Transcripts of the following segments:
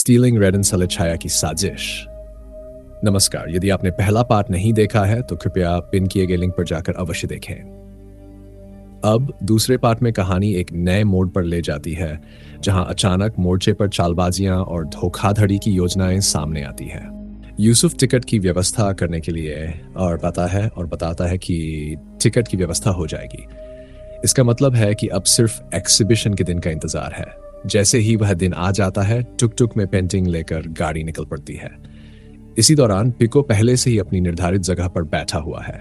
Stealing red and सलेछाया की साजिश। नमस्कार, यदि आपने पहला पार्ट नहीं देखा है तो कृपया पिन किए गए लिंक पर जाकर अवश्य देखें। अब दूसरे पार्ट में कहानी एक नए मोड़ पर ले जाती है, जहां अचानक मोर्चे पर चालबाजियां और धोखाधड़ी की योजनाएं सामने आती है। यूसुफ टिकट की व्यवस्था करने के लिए और बताता है कि टिकट की व्यवस्था हो जाएगी। इसका मतलब है कि अब सिर्फ एक्सिबिशन के दिन का इंतजार है। जैसे ही वह दिन आ जाता है, टुक टुक में पेंटिंग लेकर गाड़ी निकल पड़ती है। इसी दौरान पिको पहले से ही अपनी निर्धारित जगह पर बैठा हुआ है।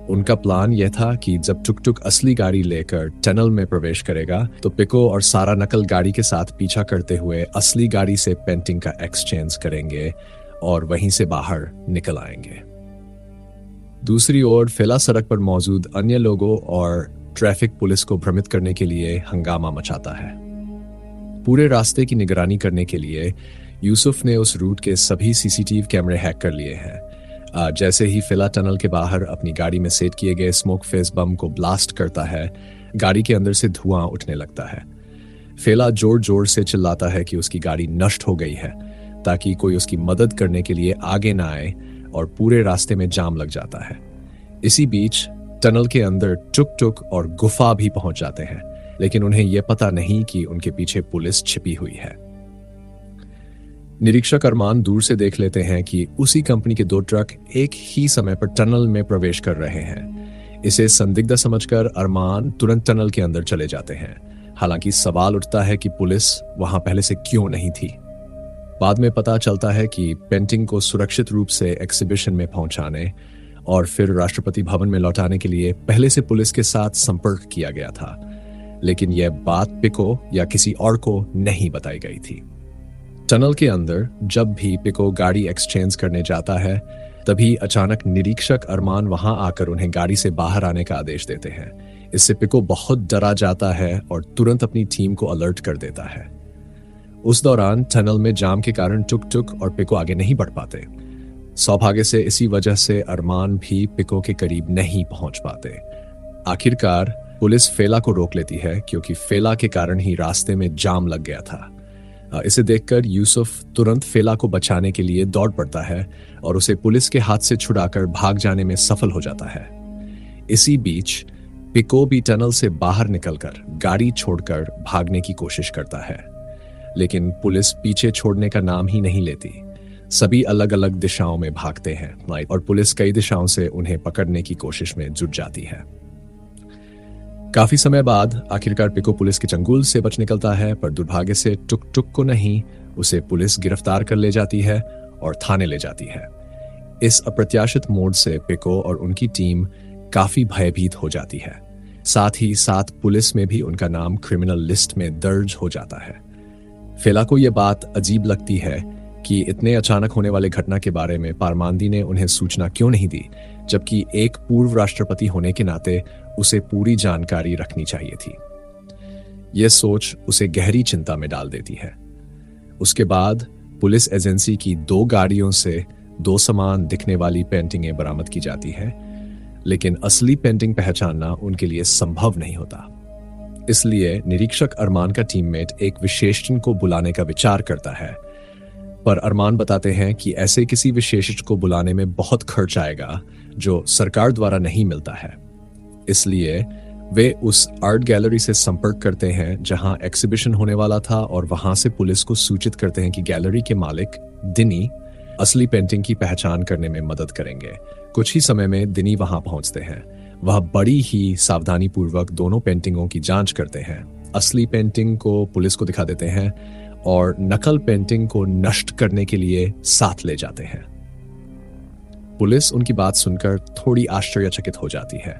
उनका प्लान यह था कि जब टुक टुक असली गाड़ी लेकर टनल में प्रवेश करेगा तो पिको और सारा नकल गाड़ी के साथ पीछा करते हुए असली गाड़ी से पेंटिंग का एक्सचेंज करेंगे और वहीं से बाहर निकल आएंगे। दूसरी ओर फेला सड़क पर मौजूद अन्य लोगों और ट्रैफिक पुलिस को भ्रमित करने के लिए हंगामा मचाता है। पूरे रास्ते की निगरानी करने के लिए यूसुफ ने उस रूट के सभी सीसीटीवी कैमरे हैक कर लिए हैं। जैसे ही फिला टनल के बाहर अपनी गाड़ी में सेट किए गए स्मोक फेस बम को ब्लास्ट करता है, गाड़ी के अंदर से धुआं उठने लगता है। फेला जोर जोर से चिल्लाता है कि उसकी गाड़ी नष्ट हो गई है, ताकि कोई उसकी मदद करने के लिए आगे ना आए, और पूरे रास्ते में जाम लग जाता है। इसी बीच टनल के अंदर टुक टुक और गुफा भी पहुंच जाते हैं, लेकिन उन्हें यह पता नहीं कि उनके पीछे पुलिस छिपी हुई है। निरीक्षक अरमान दूर से देख लेते हैं कि उसी कंपनी के 2 ट्रक एक ही समय पर टनल में प्रवेश कर रहे हैं। इसे संदिग्ध समझकर अरमान तुरंत टनल के अंदर चले जाते हैं। हालांकि सवाल उठता है कि पुलिस वहां पहले से क्यों नहीं थी। बाद में पता चलता है कि पेंटिंग को सुरक्षित रूप से एक्सिबिशन में पहुंचाने और फिर राष्ट्रपति भवन में लौटाने के लिए पहले से पुलिस के साथ संपर्क किया गया था, लेकिन यह बात पिको या किसी और को नहीं बताई गई थी। टनल के अंदर जब भी पिको गाड़ी एक्सचेंज करने जाता है, तभी अचानक निरीक्षक अरमान वहां आकर उन्हें गाड़ी से बाहर आने का आदेश देते हैं। इससे पिको बहुत डरा जाता है और तुरंत अपनी टीम को अलर्ट कर देता है। उस दौरान टनल में जाम के कारण टुक टुक और पिको आगे नहीं बढ़ पाते। सौभाग्य से इसी वजह से अरमान भी पिको के करीब नहीं पहुंच पाते। आखिरकार पुलिस फेला को रोक लेती है, क्योंकि फेला के कारण ही रास्ते में जाम लग गया था। इसे देखकर यूसुफ तुरंत फेला को बचाने के लिए दौड़ पड़ता है और उसे पुलिस के हाथ से छुड़ाकर भाग जाने में सफल हो जाता है। इसी बीच पिको भी टनल से बाहर निकलकर गाड़ी छोड़कर भागने की कोशिश करता है, लेकिन पुलिस पीछे छोड़ने का नाम ही नहीं लेती। सभी अलग अलग दिशाओं में भागते हैं और पुलिस कई दिशाओं से उन्हें पकड़ने की कोशिश में जुट जाती है। काफी समय बाद आखिरकार पिको पुलिस के चंगुल से बच निकलता है, पर दुर्भाग्य से टुक टुक को नहीं, उसे पुलिस गिरफ्तार कर ले जाती है और थाने ले जाती है। इस अप्रत्याशित मोड़ से पिको और उनकी टीम काफी भयभीत हो जाती है। साथ ही साथ पुलिस में भी उनका नाम क्रिमिनल लिस्ट में दर्ज हो जाता है। फेला को यह बात अजीब लगती है कि इतने अचानक होने वाले घटना के बारे में पारमांदी ने उन्हें सूचना क्यों नहीं दी, जबकि एक पूर्व राष्ट्रपति होने के नाते उसे पूरी जानकारी रखनी चाहिए थी। यह सोच उसे गहरी चिंता में डाल देती है। उसके बाद पुलिस एजेंसी की 2 गाड़ियों से 2 समान दिखने वाली पेंटिंगें बरामद की जाती हैं, लेकिन असली पेंटिंग पहचानना उनके लिए संभव नहीं होता। इसलिए निरीक्षक अरमान का टीममेट एक विशेषज्ञ को बुलाने का विचार करता है, पर अरमान बताते हैं कि ऐसे किसी विशेषज्ञ को बुलाने में बहुत खर्च आएगा, जो सरकार द्वारा नहीं मिलता है। इसलिए वे उस आर्ट गैलरी से संपर्क करते हैं जहां एक्सिबिशन होने वाला था, और वहां से पुलिस को सूचित करते हैं कि गैलरी के मालिक दिनी असली पेंटिंग की पहचान करने में मदद करेंगे। कुछ ही समय में दिनी वहां पहुंचते हैं। वह बड़ी ही सावधानी पूर्वक दोनों पेंटिंगों की जांच करते हैं। असली पेंटिंग को पुलिस को दिखा देते हैं और नकल पेंटिंग को नष्ट करने के लिए साथ ले जाते हैं। पुलिस उनकी बात सुनकर थोड़ी आश्चर्यचकित हो जाती है।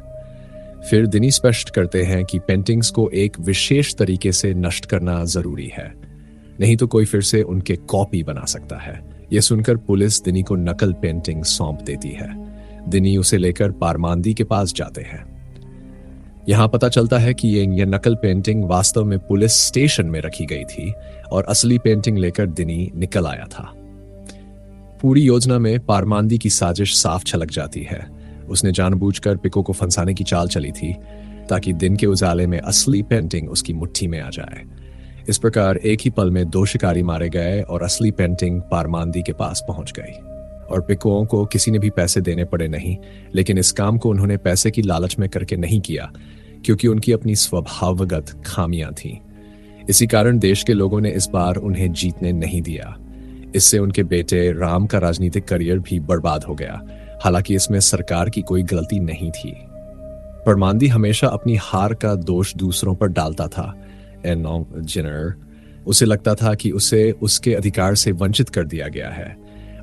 फिर दिनी स्पष्ट करते हैं कि पेंटिंग्स को एक विशेष तरीके से नष्ट करना जरूरी है, नहीं तो कोई फिर से उनके कॉपी बना सकता है। यह सुनकर पुलिस दिनी को नकल पेंटिंग सौंप देती है। दिनी उसे लेकर पारमांदी के पास जाते हैं। यहां पता चलता है कि यह नकल पेंटिंग वास्तव में पुलिस स्टेशन में रखी गई थी और असली पेंटिंग लेकर दिनी निकल आया था। पूरी योजना में पारमांदी की साजिश साफ छलक जाती है। उसने जानबूझकर पिको को फंसाने की चाल चली थी, ताकि दिन के उजाले में असली पेंटिंग उसकी मुट्ठी में आ जाए। इस प्रकार एक ही पल में 2 शिकारी मारे गए और असली पेंटिंग पारमांदी के पास पहुंच गई। और पिकोओं को किसी ने भी पैसे देने पड़े नहीं, लेकिन इस काम को उन्होंने पैसे की लालच में करके नहीं किया, क्योंकि उनकी अपनी स्वभावगत खामियां थीं। इसी कारण देश के लोगों ने इस बार उन्हें जीतने नहीं दिया। इससे उनके बेटे राम का राजनीतिक करियर भी बर्बाद हो गया, हालांकि इसमें सरकार की कोई गलती नहीं थी। परमांदी हमेशा अपनी हार का दोष दूसरों पर डालता था। उसे लगता था कि उसे उसके अधिकार से वंचित कर दिया गया है,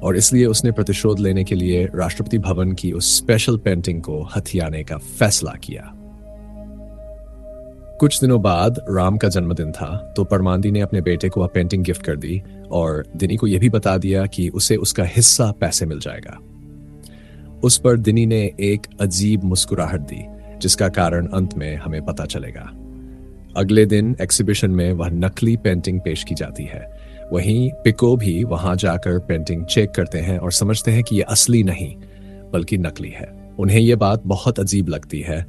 और इसलिए उसने प्रतिशोध लेने के लिए राष्ट्रपति भवन की उस स्पेशल पेंटिंग को हथियाने का फैसला किया। कुछ दिनों बाद राम का जन्मदिन था, तो परमांदी ने अपने बेटे को वह पेंटिंग गिफ्ट कर दी और दिनी को यह भी बता दिया कि उसे उसका हिस्सा पैसे मिल जाएगा। उस पर दिनी ने एक अजीब मुस्कुराहट दी, जिसका कारण अंत में हमें पता चलेगा। अगले दिन एग्जीबिशन में वह नकली पेंटिंग पेश की जाती है। वहीं पिको भी वहां जाकर पेंटिंग चेक करते हैं और समझते हैं कि यह असली नहीं बल्कि नकली है। उन्हें यह बात बहुत अजीब लगती है,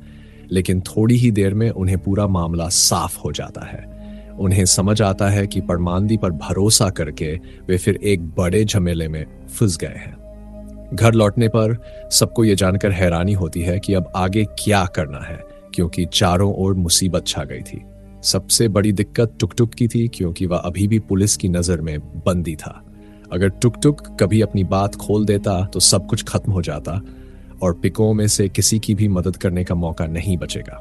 लेकिन थोड़ी ही देर में उन्हें पूरा मामला साफ हो जाता है। उन्हें समझ आता है कि परमांदी पर भरोसा करके वे फिर एक बड़े झमेले में फंस गए हैं। घर लौटने पर सबको यह जानकर हैरानी होती है कि अब आगे क्या करना है, क्योंकि चारों ओर मुसीबत छा गई थी। सबसे बड़ी दिक्कत टुकटुक की थी, क्योंकि वह अभी भी पुलिस की नजर में बंदी था। अगर टुकटुक कभी अपनी बात खोल देता तो सब कुछ खत्म हो जाता और पिकों में से किसी की भी मदद करने का मौका नहीं बचेगा।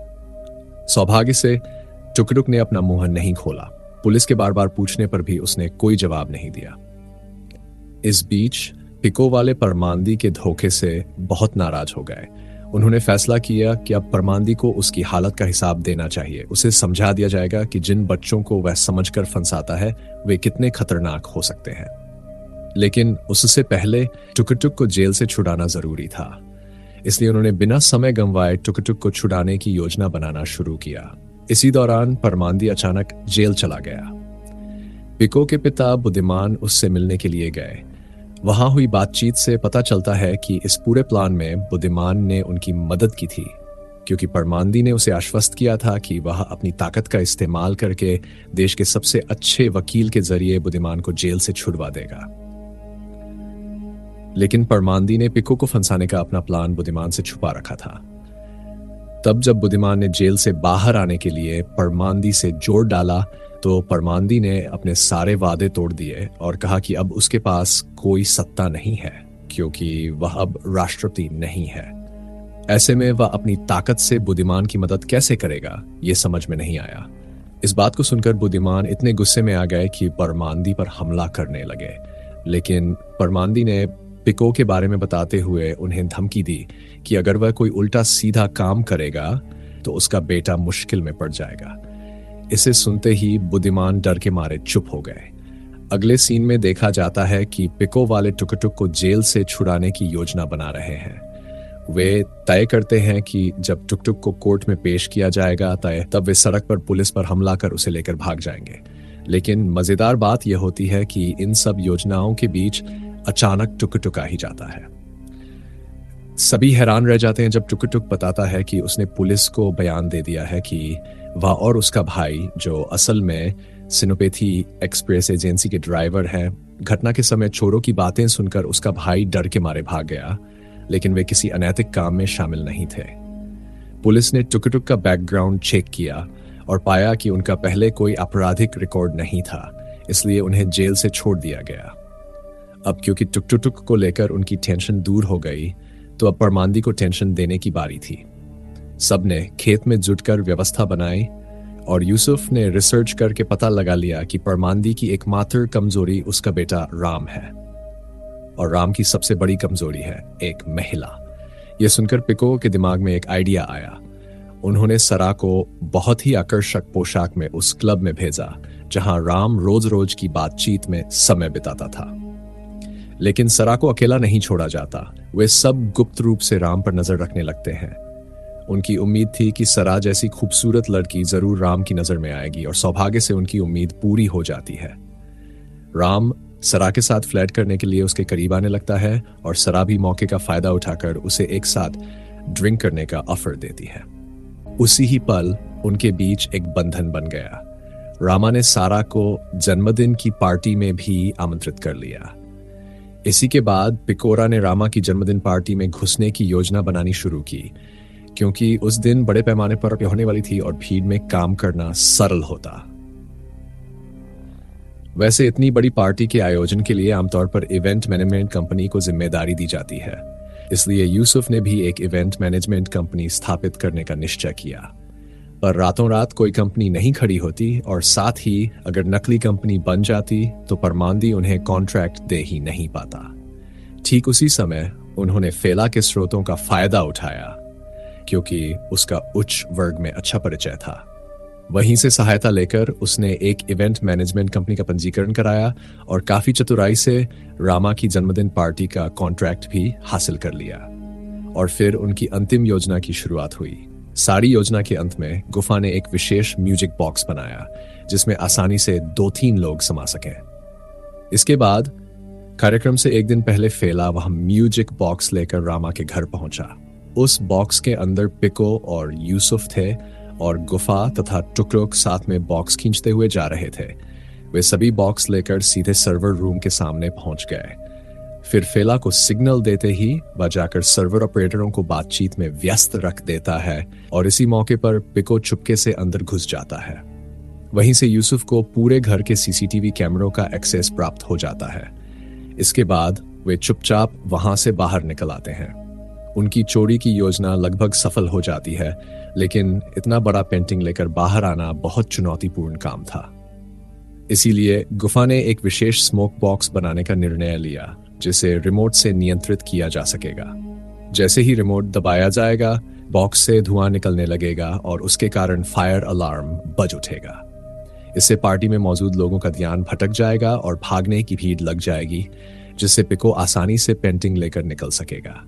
सौभाग्य से टुकटुक ने अपना मुंह नहीं खोला। पुलिस के बार बार पूछने पर भी उसने कोई जवाब नहीं दिया। इस बीच पिको वाले परमांदी के धोखे से बहुत नाराज हो गए। उन्होंने फैसला किया कि अब परमांदी को उसकी हालत का हिसाब देना चाहिए। उसे समझा दिया जाएगा कि जिन बच्चों को वह समझकर फंसाता है वे कितने खतरनाक हो सकते हैं। लेकिन उससे पहले टुकटुक को जेल से छुड़ाना जरूरी था, इसलिए उन्होंने बिना समय गंवाए टुकटुक को छुड़ाने की योजना बनाना शुरू किया। इसी दौरान परमांदी अचानक जेल चला गया। पिको के पिता बुद्धिमान उससे मिलने के लिए गए। वहां हुई बातचीत से पता चलता है कि इस पूरे प्लान में बुद्धिमान ने उनकी मदद की थी, क्योंकि परमांदी ने उसे आश्वस्त किया था कि वह अपनी ताकत का इस्तेमाल करके देश के सबसे अच्छे वकील के जरिए बुद्धिमान को जेल से छुड़वा देगा। लेकिन परमांदी ने पिको को फंसाने का अपना प्लान बुद्धिमान से छुपा रखा था। तब जब बुद्धिमान ने जेल से बाहर आने के लिए परमांदी से जोर डाला, तो परमांदी ने अपने सारे वादे तोड़ दिए और कहा कि अब उसके पास कोई सत्ता नहीं है, क्योंकि वह अब राष्ट्रपति नहीं है। ऐसे में वह अपनी ताकत से बुद्धिमान की मदद कैसे करेगा, ये समझ में नहीं आया। इस बात को सुनकर बुद्धिमान इतने गुस्से में आ गए कि परमांदी पर हमला करने लगे। लेकिन परमांदी ने पिको के बारे में बताते हुए उन्हें धमकी दी कि अगर वह कोई उल्टा सीधा काम करेगा तो उसका बेटा मुश्किल में पड़ जाएगा। इसे सुनते ही बुद्धिमान डर के मारे चुप हो गए। अगले सीन में देखा जाता है कि पिको वाले टुकटुक को जेल से छुड़ाने की योजना बना रहे हैं। वे तय करते हैं कि जब टुकटुक को कोर्ट में पेश किया जाएगा तब वे सड़क पर पुलिस पर हमला कर उसे लेकर भाग जाएंगे। लेकिन मजेदार बात यह होती है कि इन सब योजनाओं के बीच अचानक टुकटुक आ ही जाता है। सभी हैरान रह जाते हैं जब टुकटुक बताता है कि उसने पुलिस को बयान दे दिया है कि वह और उसका भाई, जो असल में सिनोपेथी एक्सप्रेस एजेंसी के ड्राइवर हैं, घटना के समय चोरों की बातें सुनकर उसका भाई डर के मारे भाग गया, लेकिन वे किसी अनैतिक काम में शामिल नहीं थे। पुलिस ने टुकटुक का बैकग्राउंड चेक किया और पाया कि उनका पहले कोई आपराधिक रिकॉर्ड नहीं था, इसलिए उन्हें जेल से छोड़ दिया गया। अब क्योंकि टुकटुक को लेकर उनकी टेंशन दूर हो गई, तो अब परमांदी को टेंशन देने की बारी थी। सबने खेत में जुटकर व्यवस्था बनाई और यूसुफ ने रिसर्च करके पता लगा लिया कि परमांदी की एकमात्र कमजोरी उसका बेटा राम है, और राम की सबसे बड़ी कमजोरी है एक महिला। यह सुनकर पिको के दिमाग में एक आइडिया आया। उन्होंने सरा को बहुत ही आकर्षक पोशाक में उस क्लब में भेजा जहां राम रोज रोज की बातचीत में समय बिताता था। लेकिन सरा को अकेला नहीं छोड़ा जाता। वे सब गुप्त रूप से राम पर नजर रखने लगते हैं। उनकी उम्मीद थी कि सरा जैसी खूबसूरत लड़की जरूर राम की नजर में आएगी, और सौभाग्य से उनकी उम्मीद पूरी हो जाती है। राम सरा के साथ फ्लर्ट करने के लिए उसके करीब आने लगता है और सरा भी मौके का फायदा उठाकर उसे एक साथ ड्रिंक करने का ऑफर देती है। उसी ही पल उनके बीच एक बंधन बन गया। रामा ने सारा को जन्मदिन की पार्टी में भी आमंत्रित कर लिया। इसी के बाद पिकोरा ने रामा की जन्मदिन पार्टी में घुसने की योजना बनानी शुरू की, क्योंकि उस दिन बड़े पैमाने पर होने वाली थी और भीड़ में काम करना सरल होता। वैसे इतनी बड़ी पार्टी के आयोजन के लिए आमतौर पर इवेंट मैनेजमेंट कंपनी को जिम्मेदारी दी जाती है, इसलिए यूसुफ ने भी एक इवेंट मैनेजमेंट कंपनी स्थापित करने का निश्चय किया। पर रातों रात कोई कंपनी नहीं खड़ी होती, और साथ ही अगर नकली कंपनी बन जाती तो परमांदी उन्हें कॉन्ट्रैक्ट दे ही नहीं पाता। ठीक उसी समय उन्होंने फेला के स्रोतों का फायदा उठाया, क्योंकि उसका उच्च वर्ग में अच्छा परिचय था। वहीं से सहायता लेकर उसने एक इवेंट मैनेजमेंट कंपनी का पंजीकरण कराया और काफी चतुराई से रामा की जन्मदिन पार्टी का कॉन्ट्रैक्ट भी हासिल कर लिया। और फिर उनकी अंतिम योजना की शुरुआत हुई। सारी योजना के अंत में गुफा ने एक विशेष म्यूजिक बॉक्स बनाया, जिसमें आसानी से 2-3 लोग समा सकें। इसके बाद कार्यक्रम से एक दिन पहले फेला वहां म्यूजिक बॉक्स लेकर रामा के घर पहुंचा। उस बॉक्स के अंदर पिको और यूसुफ थे, और गुफा तथा टुकरुक साथ में बॉक्स खींचते हुए जा रहे थे। वे सभी बॉक्स लेकर सीधे सर्वर रूम के सामने पहुंच गए। फिर फेला को सिग्नल देते ही वह जाकर सर्वर ऑपरेटरों को बातचीत में व्यस्त रख देता है, और इसी मौके पर पिको चुपके से अंदर घुस जाता है। वहीं से यूसुफ को पूरे घर के सीसीटीवी कैमरों का एक्सेस प्राप्त हो जाता है। इसके बाद वे चुपचाप वहां से बाहर निकल आते हैं। उनकी चोरी की योजना लगभग सफल हो जाती है, लेकिन इतना बड़ा पेंटिंग लेकर बाहर आना बहुत चुनौतीपूर्ण काम था। इसीलिए गुफा ने एक विशेष स्मोक बॉक्स बनाने का निर्णय लिया, जिसे रिमोट से नियंत्रित किया जा सकेगा। जैसे ही रिमोट दबाया जाएगा, बॉक्स से धुआं निकलने लगेगा और उसके कारण फायर अलार्म बज उठेगा। इससे पार्टी में मौजूद लोगों का ध्यान भटक जाएगा और भागने की भीड़ लग जाएगी, जिससे पिको आसानी से पेंटिंग लेकर निकल सकेगा।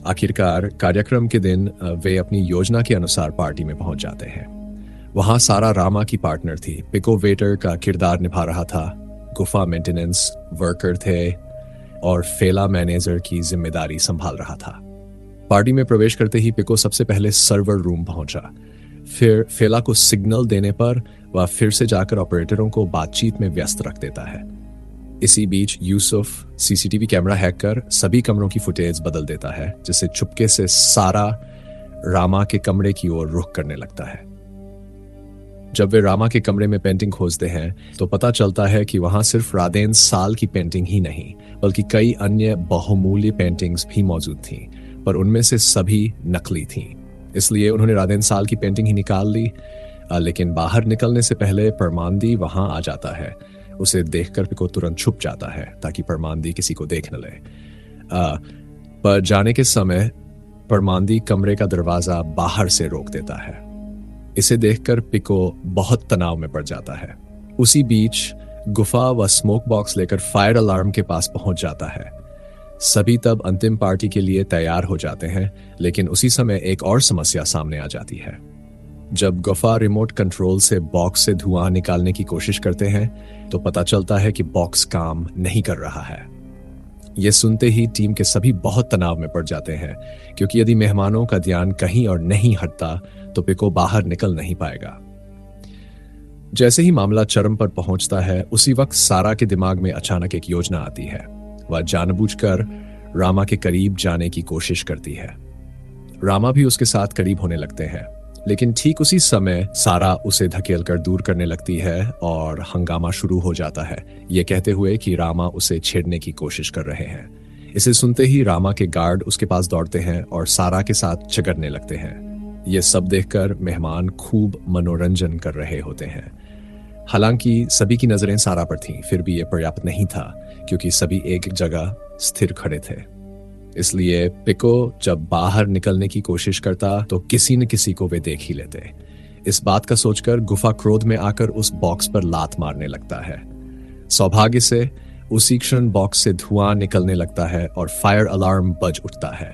आखिरकार कार्यक्रम के दिन वे अपनी योजना के अनुसार पार्टी में पहुंच जाते हैं। वहां सारा रामा की पार्टनर थी, पिको वेटर का किरदार निभा रहा था, गुफा मेंटेनेंस वर्कर थे, और फेला मैनेजर की जिम्मेदारी संभाल रहा था। पार्टी में प्रवेश करते ही पिको सबसे पहले सर्वर रूम पहुंचा। फिर फेला को सिग्नल देने पर वह फिर से जाकर ऑपरेटरों को बातचीत में व्यस्त रख देता है। इसी बीच यूसुफ सीसीटीवी कैमरा हैक कर सभी कमरों की फुटेज बदल देता है, जिससे चुपके से सारा रामा के कमरे की ओर रुख करने लगता है। जब वे रामा के कमरे में पेंटिंग खोजते हैं तो पता चलता है कि वहां सिर्फ रादेन साल की पेंटिंग ही नहीं, बल्कि कई अन्य बहुमूल्य पेंटिंग्स भी मौजूद थीं, पर उनमें से सभी नकली थीं। इसलिए उन्होंने रादेन साल की पेंटिंग ही निकाल ली। लेकिन बाहर निकलने से पहले परमांदी वहां आ जाता है। उसे देखकर पिको तुरंत छुप जाता है ताकि परमांदी किसी को देख न ले। पर जाने के समय परमांदी कमरे का दरवाजा बाहर से रोक देता है। इसे देखकर पिको बहुत तनाव में पड़ जाता है। उसी बीच गुफा व स्मोक बॉक्स लेकर फायर अलार्म के पास पहुंच जाता है। सभी तब अंतिम पार्टी के लिए तैयार हो जाते हैं, लेकिन उसी समय एक और समस्या सामने आ जाती है। जब गुफा रिमोट कंट्रोल से बॉक्स से धुआं निकालने की कोशिश करते हैं तो पता चलता है कि बॉक्स काम नहीं कर रहा है। यह सुनते ही टीम के सभी बहुत तनाव में पड़ जाते हैं, क्योंकि यदि मेहमानों का ध्यान कहीं और नहीं हटता तो पिको बाहर निकल नहीं पाएगा। जैसे ही मामला चरम पर पहुंचता है, उसी वक्त सारा के दिमाग में अचानक एक योजना आती है। वह जानबूझकर रामा के करीब जाने की कोशिश करती है। रामा भी उसके साथ करीब होने लगते हैं, लेकिन ठीक उसी समय सारा उसे धकेलकर दूर करने लगती है और हंगामा शुरू हो जाता है, ये कहते हुए कि रामा उसे छेड़ने की कोशिश कर रहे हैं। इसे सुनते ही रामा के गार्ड उसके पास दौड़ते हैं और सारा के साथ झगड़ने लगते हैं। ये सब देखकर मेहमान खूब मनोरंजन कर रहे होते हैं। हालांकि सभी की नजरें सारा पर थीं, फिर भी यह पर्याप्त नहीं था, क्योंकि सभी एक जगह स्थिर खड़े थे। इसलिए पिको जब बाहर निकलने की कोशिश करता तो किसी न किसी को वे देख ही लेते। इस बात का सोचकर गुफा क्रोध में आकर उस बॉक्स पर लात मारने लगता है। सौभाग्य से उसी क्षण बॉक्स से धुआं निकलने लगता है और फायर अलार्म बज उठता है।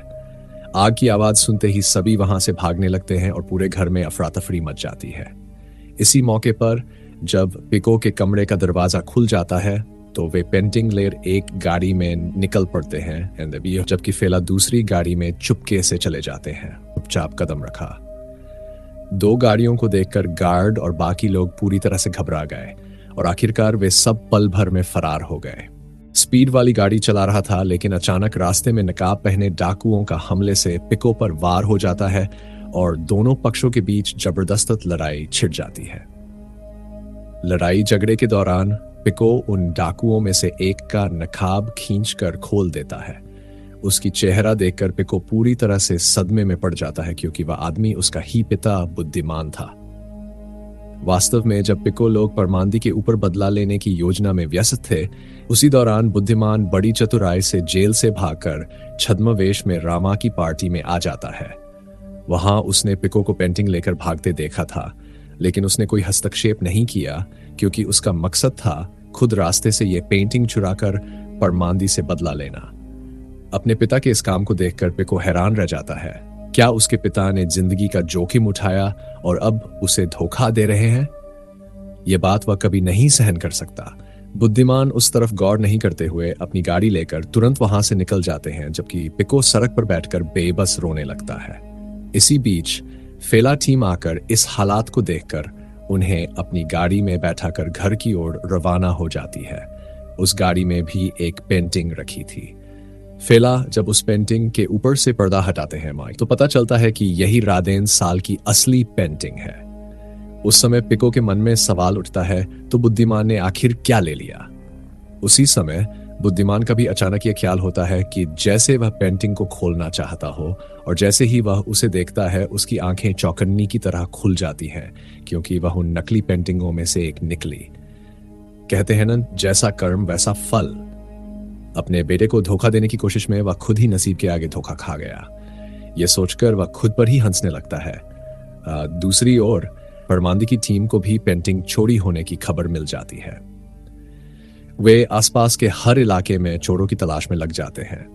आग की आवाज सुनते ही सभी वहां से भागने लगते हैं और पूरे घर में अफरा तफरी मच जाती है। इसी मौके पर जब पिको के कमरे का दरवाजा खुल जाता है तो वे पेंटिंग लेर एक गाड़ी में निकल पड़ते हैं, जबकि फेला दूसरी गाड़ी में चुपके से चले जाते हैं, चुपचाप कदम रखा। दो गाड़ियों को देखकर गार्ड और बाकी लोग पूरी तरह से घबरा गए और आखिरकार वे सब पल भर में फरार हो गए। स्पीड वाली गाड़ी चला रहा था, लेकिन अचानक रास्ते में नकाब पहने डाकुओं का हमले से पिको पर वार हो जाता है और दोनों पक्षों के बीच जबरदस्त लड़ाई छिड़ जाती है। लड़ाई झगड़े के दौरान पिको उन डाकुओं में से एक का नकाब खींचकर खोल देता है। उसकी चेहरा देखकर पिको पूरी तरह से सदमे में पड़ जाता है, क्योंकि वह आदमी उसका ही पिता बुद्धिमान था। वास्तव में जब पिको लोग परमांदी के ऊपर बदला लेने की योजना में व्यस्त थे, उसी दौरान बुद्धिमान बड़ी चतुराई से जेल से भागकर छद्मवेश में रामा की पार्टी में आ जाता है। वहां उसने पिको को पेंटिंग लेकर भागते देखा था, लेकिन उसने कोई हस्तक्षेप नहीं किया, क्योंकि उसका मकसद था खुद रास्ते से यह पेंटिंग चुराकर परमांदी से बदला लेना। अपने पिता के इस काम को देखकर पिको हैरान रह जाता है। क्या उसके पिता ने जिंदगी का जोखिम उठाया और अब उसे धोखा दे रहे हैं? यह बात वह कभी नहीं सहन कर सकता। बुद्धिमान उस तरफ गौर नहीं करते हुए अपनी गाड़ी लेकर तुरंत वहां से निकल जाते हैं, जबकि पिको सड़क पर बैठकर बेबस रोने लगता है। इसी बीच फेला टीम आकर इस हालात को देखकर उन्हें अपनी गाड़ी में बैठाकर घर की ओर रवाना हो जाती है। उस गाड़ी में भी एक पेंटिंग रखी थी। फेला जब उस पेंटिंग के ऊपर से पर्दा हटाते हैं माइक, तो पता चलता है कि यही रादेन साल की असली पेंटिंग है। उस समय पिको के मन में सवाल उठता है, तो बुद्धिमान ने आखिर क्या ले लिया? उसी समय बुद्धिमान का भी अचानक यह ख्याल होता है कि जैसे वह पेंटिंग को खोलना चाहता हो और जैसे ही वह उसे देखता है, उसकी आंखें चौकन्नी की तरह खुल जाती हैं, क्योंकि वह उन नकली पेंटिंगों में से एक निकली। कहते हैं ना, जैसा कर्म वैसा फल। अपने बेटे को धोखा देने की कोशिश में वह खुद ही नसीब के आगे धोखा खा गया। यह सोचकर वह खुद पर ही हंसने लगता है। दूसरी ओर परमांदी की टीम को भी पेंटिंग चोरी होने की खबर मिल जाती है। वे आसपास के हर इलाके में चोरों की तलाश में लग जाते हैं।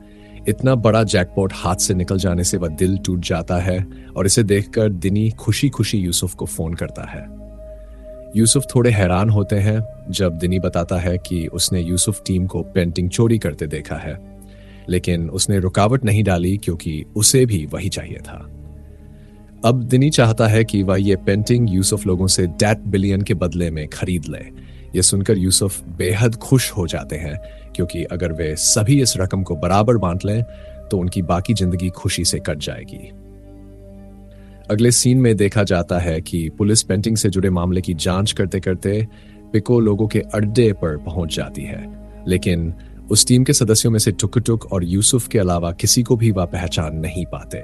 इतना बड़ा जैकपॉट हाथ से निकल जाने से वह दिल टूट जाता है और इसे देखकर दिनी खुशी खुशी यूसुफ को फोन करता है। यूसुफ थोड़े हैरान होते हैं जब दिनी बताता है कि उसने यूसुफ टीम को पेंटिंग चोरी करते देखा है, लेकिन उसने रुकावट नहीं डाली क्योंकि उसे भी वही चाहिए था। अब दिनी चाहता है कि वह ये पेंटिंग यूसुफ लोगों से $1 बिलियन के बदले में खरीद ले। यह सुनकर यूसुफ बेहद खुश हो जाते हैं, क्योंकि अगर वे सभी इस रकम को बराबर बांट लें तो उनकी बाकी जिंदगी खुशी से कट जाएगी। अगले सीन में देखा जाता है कि पुलिस पेंटिंग से जुड़े मामले की जांच करते करते पिको लोगों के अड्डे पर पहुंच जाती है, लेकिन उस टीम के सदस्यों में से टुक टुक और यूसुफ के अलावा किसी को भी वह पहचान नहीं पाते।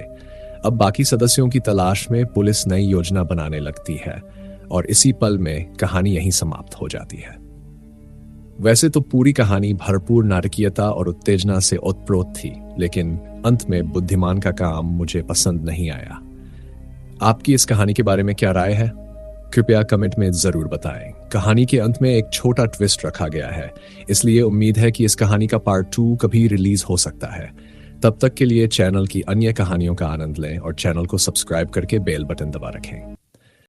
अब बाकी सदस्यों की तलाश में पुलिस नई योजना बनाने लगती है और इसी पल में कहानी यहीं समाप्त हो जाती है। वैसे तो पूरी कहानी भरपूर नाटकीयता और उत्तेजना से ओतप्रोत थी, लेकिन अंत में बुद्धिमान का काम मुझे पसंद नहीं आया। आपकी इस कहानी के बारे में क्या राय है? कृपया कमेंट में जरूर बताएं। कहानी के अंत में एक छोटा ट्विस्ट रखा गया है, इसलिए उम्मीद है कि इस कहानी का पार्ट 2 कभी रिलीज हो सकता है। तब तक के लिए चैनल की अन्य कहानियों का आनंद लें और चैनल को सब्सक्राइब करके बेल बटन दबा रखें।